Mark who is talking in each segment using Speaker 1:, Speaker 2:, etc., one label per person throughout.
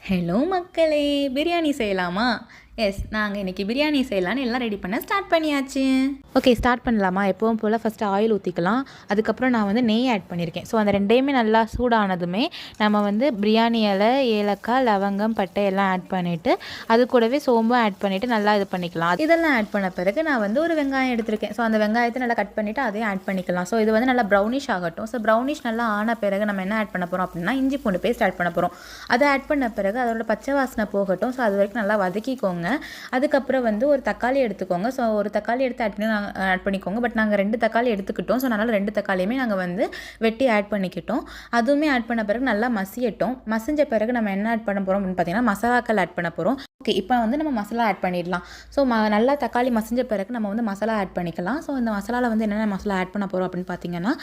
Speaker 1: Hello மக்களே, பிரியாணி செய்யலாமா? S, நாங்கள் இன்றைக்கி பிரியாணி செய்யலான்னு எல்லாம் ரெடி பண்ண ஸ்டார்ட் பண்ணியாச்சு. ஓகே, ஸ்டார்ட் பண்ணலாமா? எப்பவும் போல் ஃபஸ்ட்டு ஆயில் ஊற்றிக்கலாம். அதுக்கப்புறம் நான் வந்து நெய் ஆட் பண்ணியிருக்கேன். ஸோ அந்த ரெண்டையுமே நல்லா சூடானதுமே நம்ம வந்து பிரியாணி இலை, ஏலக்காய், லவங்கம், பட்டை எல்லாம் ஆட் பண்ணிவிட்டு அது கூடவே சோம்பும் ஆட் பண்ணிவிட்டு நல்லா இது பண்ணிக்கலாம். இதெல்லாம் ஆட் பண்ண பிறகு நான் வந்து ஒரு வெங்காயம் எடுத்திருக்கேன். ஸோ அந்த வெங்காயத்தை நல்லா கட் பண்ணிவிட்டு அதையும் ஆட் பண்ணிக்கலாம். ஸோ இது வந்து நல்லா ப்ரௌனிஷ் ஆகட்டும். ஸோ ப்ரௌனிஷ் நல்லா ஆன பிறகு நம்ம என்ன ஆட் பண்ண போகிறோம் அப்படின்னா இஞ்சி பூண்டு பேஸ்ட் ஆட் பண்ண போகிறோம். அதை ஆட் பண்ண பிறகு அதோட பச்சை வாசனை போகட்டும். ஸோ அது வரைக்கும் நல்லா வதக்கிக்கோங்க. அதுக்கப்புறம் வந்து ஒரு தக்காளி எடுத்துக்கோங்க. ஸோ ஒரு தக்காளி எடுத்து ஆட் பண்ணிக்கோங்க. பட் நாங்கள் 2 தக்காளி எடுத்துக்கிட்டோம். ஸோ அதனால் 2 தக்காளியுமே நாங்கள் வந்து வெட்டி ஆட் பண்ணிக்கிட்டோம். அதுவுமே ஆட் பண்ண பிறகு நல்லா மசியட்டும். மசிஞ்ச பிறகு நம்ம என்ன ஆட் பண்ண போகிறோம் அப்படின்னு பார்த்தீங்கன்னா மசாலாக்கள் ஆட் பண்ண போகிறோம். ஓகே, இப்போ வந்து நம்ம மசாலா ஆட் பண்ணிடலாம். ஸோ நல்லா தக்காளி மசிஞ்ச பிறகு நம்ம வந்து மசாலா ஆட் பண்ணிக்கலாம். ஸோ இந்த மசாலாவில் வந்து என்னென்ன மசாலா ஆட் பண்ண போகிறோம் அப்படின்னு பார்த்தீங்கன்னா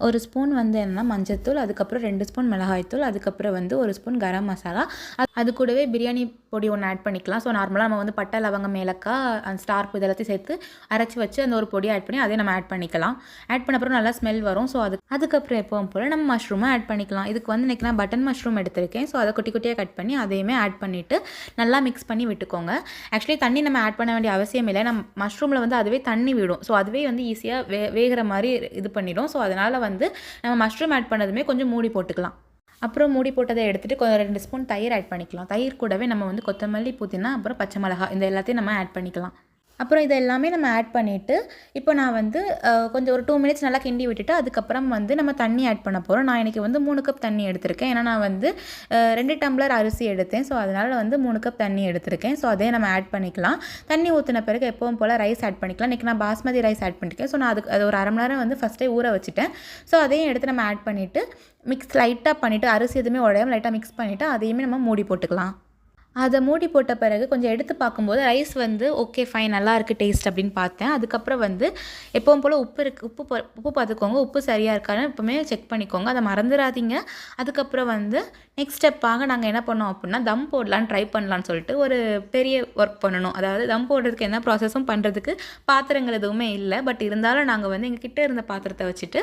Speaker 1: ஒரு ஸ்பூன் வந்து என்னென்னா மஞ்சள்தூள், அதுக்கப்புறம் 2 ஸ்பூன் மிளகாய்த்தூள், அதுக்கப்புறம் வந்து 1 ஸ்பூன் கரம் மசாலா, அது கூடவே பிரியாணி பொடி ஒன்று ஆட் பண்ணிக்கலாம். ஸோ நார்மலாக நம்ம வந்து பட்டை, லவங்கம், ஏலக்காய், அந்த ஸ்டார் இதெல்லாத்தையும் சேர்த்து அரைச்சி வச்சு அந்த ஒரு பொடி ஆட் பண்ணி அதே நம்ம ஆட் பண்ணிக்கலாம். ஆட் பண்ண அப்புறம் நல்லா ஸ்மெல் வரும். ஸோ அதுக்கப்புறம் எப்பவும் போல் நம்ம மஷ்ரூமை ஆட் பண்ணிக்கலாம். இதுக்கு வந்து இன்றைக்கி நான் பட்டன் மஷ்ரூம் எடுத்திருக்கேன். ஸோ அதை குட்டி குட்டியாக கட் பண்ணி அதையுமே ஆட் பண்ணிவிட்டு நல்லா மிக்ஸ் பண்ணி விட்டுக்கோங்க. ஆக்சுவலி தண்ணி நம்ம ஆட் பண்ண வேண்டிய அவசியம் இல்லை. நம்ம மஷ்ரூமில் வந்து அதுவே தண்ணி விடும். ஸோ அதுவே வந்து ஈஸியாக வேகிற மாதிரி இது பண்ணிடும். ஸோ அதனால் வந்து நம்ம மஷ்ரூம் ஆட் பண்ணதுமே கொஞ்சம் மூடி போட்டுக்கலாம். அப்புறம் மூடி போட்டதை எடுத்துகிட்டு கொஞ்சம் 2 ஸ்பூன் தயிர் ஆட் பண்ணிக்கலாம். தயிர் கூடவே நம்ம வந்து கொத்தமல்லி, புதினா, அப்புறம் பச்சை மிளகாய் இந்த எல்லாத்தையும் நம்ம ஆட் பண்ணிக்கலாம். அப்புறம் இது எல்லாமே நம்ம ஆட் பண்ணிவிட்டு இப்போ நான் வந்து கொஞ்சம் ஒரு 2 மினிட்ஸ் நல்லா கிண்டி விட்டுட்டு அதுக்கப்புறம் வந்து நம்ம தண்ணி ஆட் பண்ண போகிறோம். நான் இன்றைக்கி வந்து 3 கப் தண்ணி எடுத்திருக்கேன். ஏன்னா நான் வந்து 2 டம்ளர் அரிசி எடுத்தேன். ஸோ அதனால் வந்து 3 கப் தண்ணி எடுத்திருக்கேன். ஸோ அதே நம்ம ஆட் பண்ணிக்கலாம். தண்ணி ஊற்றின பிறகு எப்பவும் போல் ரைஸ் ஆட் பண்ணிக்கலாம். இன்றைக்கி நான் பாஸ்மதி ரைஸ் ஆட் பண்ணியிருக்கேன். ஸோ நான் அது ஒரு அரை மணி நேரம் வந்து ஃபஸ்ட்டே ஊற வச்சுட்டேன். ஸோ அதையும் எடுத்து நம்ம ஆட் பண்ணிவிட்டு மிக்ஸ் லைட்டாக பண்ணிவிட்டு அரிசி எதுவுமே உடையாமல் லைட்டாக மிக்ஸ் பண்ணிவிட்டு அதையுமே நம்ம மூடி போட்டுக்கலாம். அதை மூடி போட்ட பிறகு கொஞ்சம் எடுத்து பார்க்கும்போது ரைஸ் வந்து ஓகே ஃபைன் நல்லா இருக்குது டேஸ்ட் அப்படின்னு பார்த்தேன். அதுக்கப்புறம் வந்து எப்பவும் போல் உப்பு பார்த்துக்கோங்க. உப்பு சரியாக இருக்கான்னு எப்போவுமே செக் பண்ணிக்கோங்க. அதை மறந்துடாதீங்க. அதுக்கப்புறம் வந்து நெக்ஸ்ட் ஸ்டெப்பாக நாங்கள் என்ன பண்ணோம் அப்படின்னா தம் போடலான்னு ட்ரை பண்ணலான்னு சொல்லிட்டு ஒரு பெரிய ஒர்க் பண்ணணும். அதாவது தம் போடுறதுக்கு என்ன ப்ராசஸும் பண்ணுறதுக்கு பாத்திரங்கள் எதுவுமே இல்லை. பட் இருந்தாலும் நாங்கள் வந்து எங்கள் கிட்டே இருந்த பாத்திரத்தை வச்சுட்டு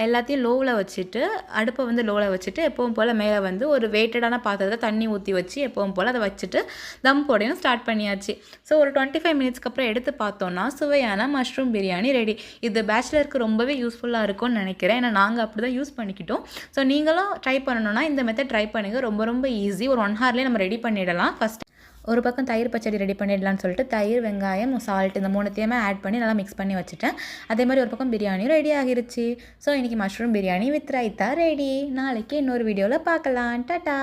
Speaker 1: எல்லாத்தையும் லோவில் வச்சுட்டு அடுப்பை வந்து லோவில் வச்சுட்டு எப்பவும் போல் மேலே வந்து ஒரு வெயிட்டடான பாத்திரத்தை தண்ணி ஊற்றி வச்சு எப்பவும் போல் அதை வச்சுட்டு தம் போடையும் ஸ்டார்ட் பண்ணியாச்சு. ஸோ ஒரு 25 மினிட்ஸ்க்கு அப்புறம் எடுத்து பார்த்தோன்னா சுவையான மஷ்ரூம் பிரியாணி ரெடி. இது பேச்சுலருக்கு ரொம்பவே யூஸ்ஃபுல்லாக இருக்கும்னு நினைக்கிறேன். ஏன்னா நாங்கள் அப்படி தான் யூஸ் பண்ணிக்கிட்டோம். ஸோ நீங்களும் ட்ரை பண்ணணுன்னா இந்த மெத்தட் ட்ரை பண்ணுங்கள். ரொம்ப ரொம்ப ஈஸி. ஒரு 1 ஹவர்லேயே நம்ம ரெடி பண்ணிடலாம். ஃபஸ்ட் ஒரு பக்கம் தயிர் பச்சடி ரெடி பண்ணிடலான்னு சொல்லிட்டு தயிர், வெங்காயம், சால்ட் இந்த 3த்தையுமே ஆட் பண்ணி நல்லா மிக்ஸ் பண்ணி வச்சுட்டேன். அதே மாதிரி ஒரு பக்கம் பிரியாணியும் ரெடி ஆகிருச்சு. ஸோ இன்றைக்கி mushroom biryani with raita ready. நாளைக்கு இன்னொரு வீடியோவில் பார்க்கலாம். டாட்டா.